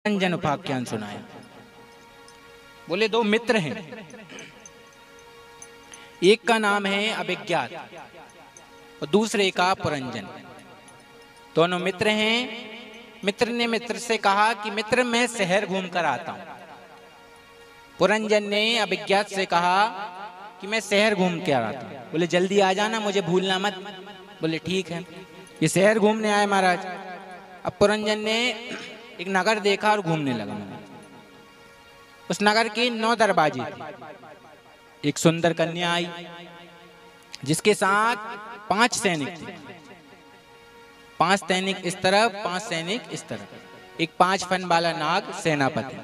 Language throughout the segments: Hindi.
पुरंजन उपाख्यान सुनाया। बोले दो मित्र हैं, एक का नाम है अभिज्ञात और दूसरे का पुरंजन। दोनों मित्र हैं। मित्र ने मित्र से कहा कि मित्र मैं शहर घूम कर आता हूं। पुरंजन ने अभिज्ञात से कहा कि मैं शहर घूम के आता हूं। बोले जल्दी आ जाना, मुझे भूलना मत। बोले ठीक है। ये शहर घूमने आए महाराज। अब पुरंजन ने एक नगर देखा और घूमने लगा। उस नगर के 9 दरवाजे थे। एक सुंदर कन्या आई जिसके साथ 5 सैनिक थे। 5 सैनिक इस तरफ, 5 सैनिक इस तरफ। एक 5 फन वाला नाग सेनापति।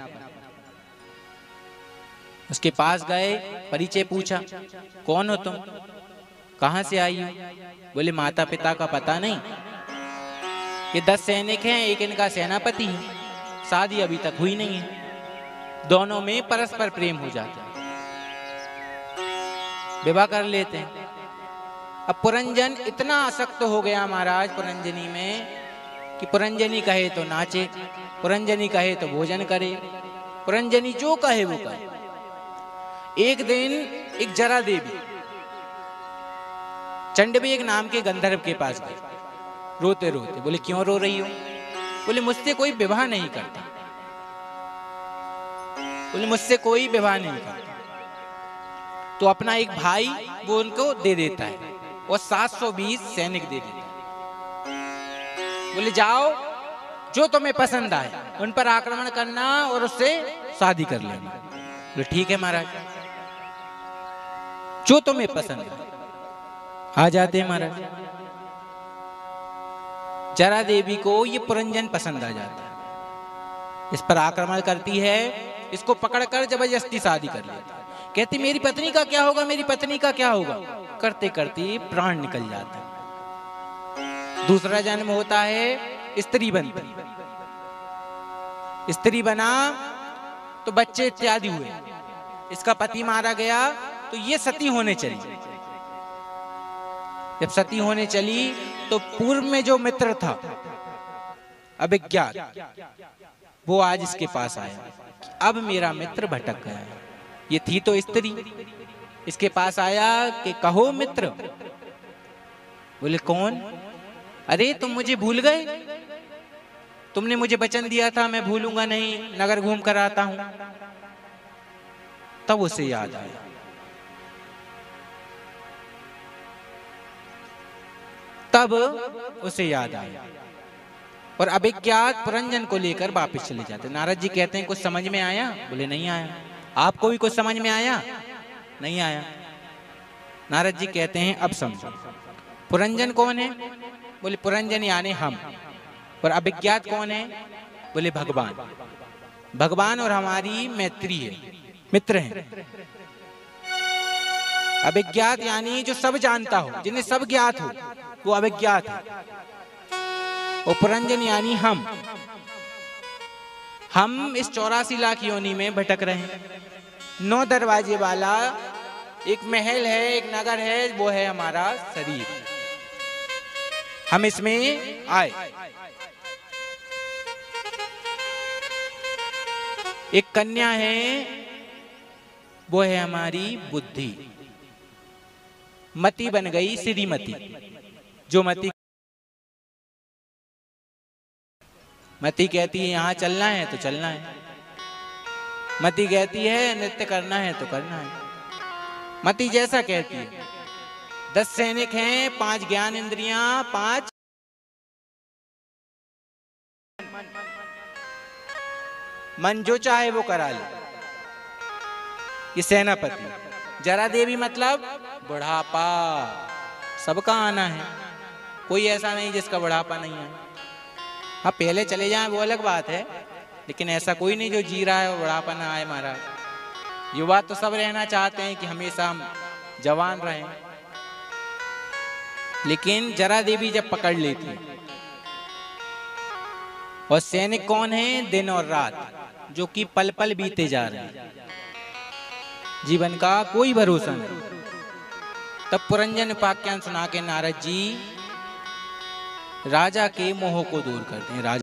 उसके पास गए, परिचय पूछा, कौन हो तुम, कहां से आई हो? बोले माता पिता का पता नहीं। ये 10 सैनिक हैं, एक इनका सेनापति है, शादी अभी तक हुई नहीं है। दोनों में परस्पर प्रेम हो जाता है, विवाह कर लेते हैं। अब पुरंजन इतना आसक्त हो गया महाराज पुरंजनी में कि पुरंजनी कहे तो नाचे, पुरंजनी कहे तो भोजन करे, पुरंजनी जो कहे वो करे। एक दिन एक जरा देवी चंडवेग नाम के गंधर्व के पास गई, रोते रोते। बोले क्यों रो रही हो? बोले मुझसे कोई विवाह नहीं करता। बोले मुझसे कोई विवाह नहीं करता। तो अपना एक भाई वो उनको दे देता है और 720 सैनिक दे देता है। बोले जाओ, जो तुम्हें पसंद आए उन पर आक्रमण करना और उससे शादी कर लेना। बोले ठीक है महाराज, जो तुम्हें पसंद है। आ जाते हैं महाराज। जरा देवी को ये पुरंजन पसंद आ जाता है, इस पर आक्रमण करती है, इसको पकड़कर जबरदस्ती शादी कर लेती है। कहती मेरी पत्नी का क्या होगा, मेरी पत्नी का क्या होगा। करते करते प्राण निकल जाता है। दूसरा जन्म होता है, स्त्री बनती। स्त्री बना तो बच्चे इत्यादि हुए। इसका पति मारा गया तो ये सती होने चली। जब सती होने चली तो पूर्व में जो मित्र था अभिज्ञात, वो आज इसके पास आया। अब मेरा मित्र भटक गया है। ये थी तो स्त्री, इसके पास आया कि कहो मित्र। बोले कौन? अरे तुम मुझे भूल गए? तुमने मुझे वचन दिया था मैं भूलूंगा नहीं, नगर घूम कर आता हूं। तब उसे याद आया। तब उसे याद आया और अभिज्ञात पुरंजन को लेकर वापस चले जाते। नारद जी कहते हैं कुछ समझ में आया? बोले नहीं आया। आपको भी कुछ समझ में आया? नहीं आया। नारद जी कहते हैं अब समझो। पुरंजन कौन है? बोले पुरंजन यानी हम। और अभिज्ञात कौन है? बोले भगवान। भगवान और हमारी मैत्री है, मित्र हैं। अभिज्ञात यानी जो सब जानता हो, जिन्हें सब ज्ञात हो, वो अभिज्ञात है। और पुरंजन यानी हम इस 84 लाख योनि में भटक रहे हैं। 9 दरवाजे वाला एक महल है, एक नगर है, वो है हमारा शरीर। हम इसमें आए। एक कन्या है, वो है हमारी बुद्धि। मति बन गई श्रीमती। जो मति कहती है यहाँ चलना है तो चलना है। मति कहती है नृत्य करना है तो करना है। मति जैसा कहती है। 10 सैनिक हैं, 5 ज्ञान इंद्रियां, 5 मन जो चाहे वो करा ले। ये सेनापति। जरा देवी मतलब बुढ़ापा। सबका आना है, कोई ऐसा नहीं जिसका बुढ़ापा नहीं है। हाँ पहले चले जाएं वो अलग बात है, लेकिन ऐसा कोई नहीं जो जी रहा है और बुढ़ापा ना आए महाराज। युवा तो सब रहना चाहते हैं कि हमेशा हम जवान रहें। लेकिन जरा देवी जब पकड़ लेती। और सैनिक कौन है? दिन और रात, जो कि पल पल बीते जा रहे हैं, जीवन का कोई भरोसा नहीं। तब पुरंजन उपाख्यान सुना के नारद जी राजा के मोह को दूर करते हैं। राजा